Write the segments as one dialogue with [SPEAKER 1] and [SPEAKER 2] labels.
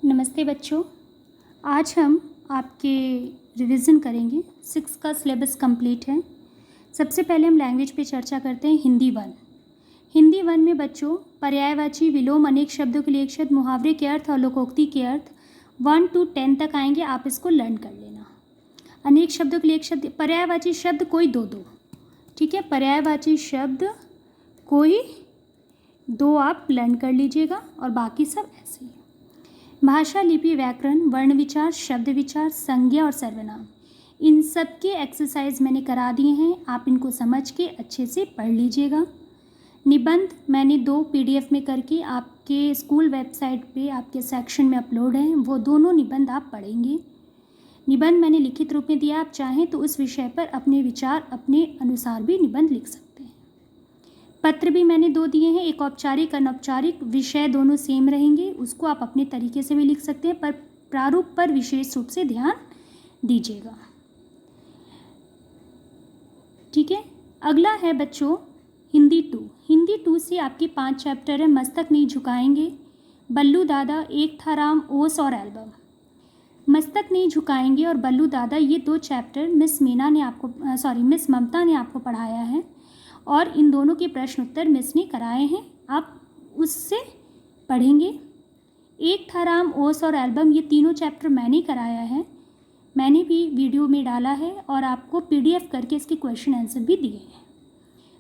[SPEAKER 1] नमस्ते बच्चों। आज हम आपके रिवीजन करेंगे। 6 का सिलेबस कंप्लीट है। सबसे पहले हम लैंग्वेज पे चर्चा करते हैं। हिंदी 1। हिंदी 1 में बच्चों पर्यायवाची, विलोम, अनेक शब्दों के लिए एक शब्द, मुहावरे के अर्थ और लोकोक्ति के अर्थ 1 to 10 तक आएंगे। आप इसको लर्न कर लेना। अनेक शब्दों के लिए एक शब्द, पर्यायवाची शब्द कोई दो, ठीक है। पर्यायवाची शब्द कोई दो आप लर्न कर लीजिएगा और बाकी सब ऐसे ही। भाषा, लिपि, व्याकरण, वर्ण विचार, शब्द विचार, संज्ञा और सर्वनाम, इन सब के एक्सरसाइज मैंने करा दिए हैं। आप इनको समझ के अच्छे से पढ़ लीजिएगा। निबंध मैंने 2 PDF में करके आपके स्कूल वेबसाइट पे आपके सेक्शन में अपलोड हैं। वो दोनों निबंध आप पढ़ेंगे। निबंध मैंने लिखित रूप में दिया। आप चाहें तो उस विषय पर अपने विचार अपने अनुसार भी निबंध लिख सकते हैं। पत्र भी मैंने 2 दिए हैं, एक औपचारिक अनौपचारिक, विषय दोनों सेम रहेंगे। उसको आप अपने तरीके से भी लिख सकते हैं, पर प्रारूप पर विशेष रूप से ध्यान दीजिएगा, ठीक है। अगला है बच्चों हिंदी 2। हिंदी 2 से आपकी 5 चैप्टर है। मस्तक नहीं झुकाएंगे, बल्लू दादा, एक था राम, ओस और एल्बम। मस्तक नहीं झुकाएंगे और बल्लू दादा, ये 2 चैप्टर मिस ममता ने आपको पढ़ाया है और इन दोनों के प्रश्न उत्तर मिस ने कराए हैं। आप उससे पढ़ेंगे। एक था राम, ओस और एल्बम, ये तीनों चैप्टर मैंने कराया है। मैंने भी वीडियो में डाला है और आपको PDF करके इसके क्वेश्चन आंसर भी दिए हैं।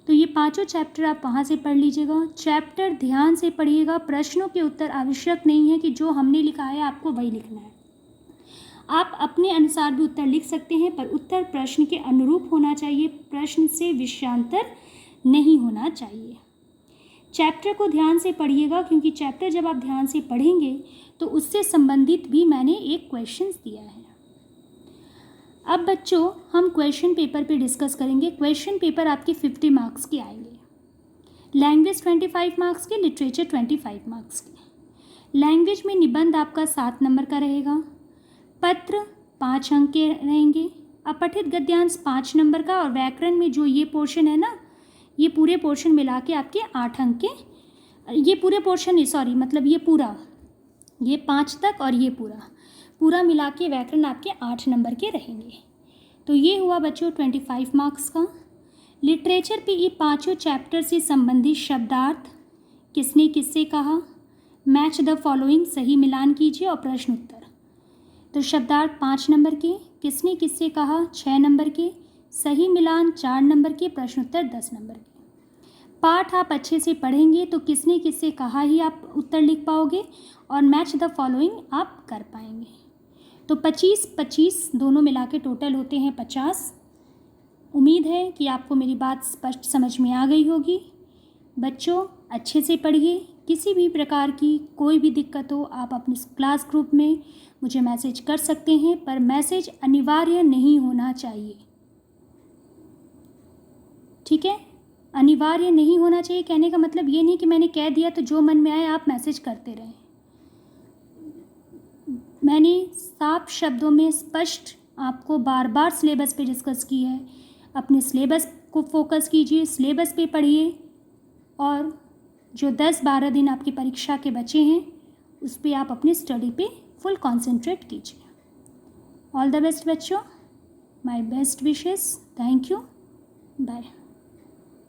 [SPEAKER 1] तो ये 5 चैप्टर आप वहाँ से पढ़ लीजिएगा। चैप्टर ध्यान से पढ़िएगा। प्रश्नों के उत्तर आवश्यक नहीं है कि जो हमने लिखा है आपको वही लिखना है। आप अपने अनुसार भी उत्तर लिख सकते हैं, पर उत्तर प्रश्न के अनुरूप होना चाहिए। प्रश्न से विषयांतर नहीं होना चाहिए। चैप्टर को ध्यान से पढ़िएगा, क्योंकि चैप्टर जब आप ध्यान से पढ़ेंगे तो उससे संबंधित भी मैंने एक क्वेश्चन दिया है। अब बच्चों हम क्वेश्चन पेपर पे डिस्कस करेंगे। क्वेश्चन पेपर आपके 50 मार्क्स के आएंगे। लैंग्वेज 25 मार्क्स के, लिटरेचर 25 मार्क्स के। लैंग्वेज में निबंध आपका 7 नंबर का रहेगा। पत्र 5 अंक के रहेंगे। अपठित गद्यांश 5 नंबर का, और व्याकरण में जो ये पोर्शन है ना, ये पूरे पोर्शन मिला के आपके 8 अंक के, ये पूरे पोर्शन ये पूरा, ये 5 तक और ये पूरा मिला के व्याकरण आपके 8 नंबर के रहेंगे। तो ये हुआ बच्चों 25 मार्क्स का। लिटरेचर पे ये 5 चैप्टर से संबंधित शब्दार्थ, किसने किससे कहा, मैच द फॉलोइंग, सही मिलान कीजिए और प्रश्न उत्तर। तो शब्दार्थ 5 नंबर के, किसने किससे कहा 6 नंबर के, सही मिलान 4 नंबर के, प्रश्न उत्तर 10 नंबर के। पाठ आप अच्छे से पढ़ेंगे तो किसने किससे कहा ही आप उत्तर लिख पाओगे और मैच द फॉलोइंग आप कर पाएंगे। तो 25 दोनों मिला के टोटल होते हैं 50। उम्मीद है कि आपको मेरी बात स्पष्ट समझ में आ गई होगी। बच्चों अच्छे से पढ़िए। किसी भी प्रकार की कोई भी दिक्कत हो आप अपने क्लास ग्रुप में मुझे मैसेज कर सकते हैं, पर मैसेज अनिवार्य नहीं होना चाहिए, ठीक है। अनिवार्य नहीं होना चाहिए कहने का मतलब ये नहीं कि मैंने कह दिया तो जो मन में आए आप मैसेज करते रहें। मैंने साफ शब्दों में स्पष्ट आपको बार बार सिलेबस पे डिस्कस की है। अपने सिलेबस को फोकस कीजिए, सिलेबस पे पढ़िए, और जो 10-12 दिन आपकी परीक्षा के बचे हैं उस पर आप अपनी स्टडी पे फुल कॉन्सेंट्रेट कीजिए। ऑल द बेस्ट बच्चों, my best wishes. Thank you, bye.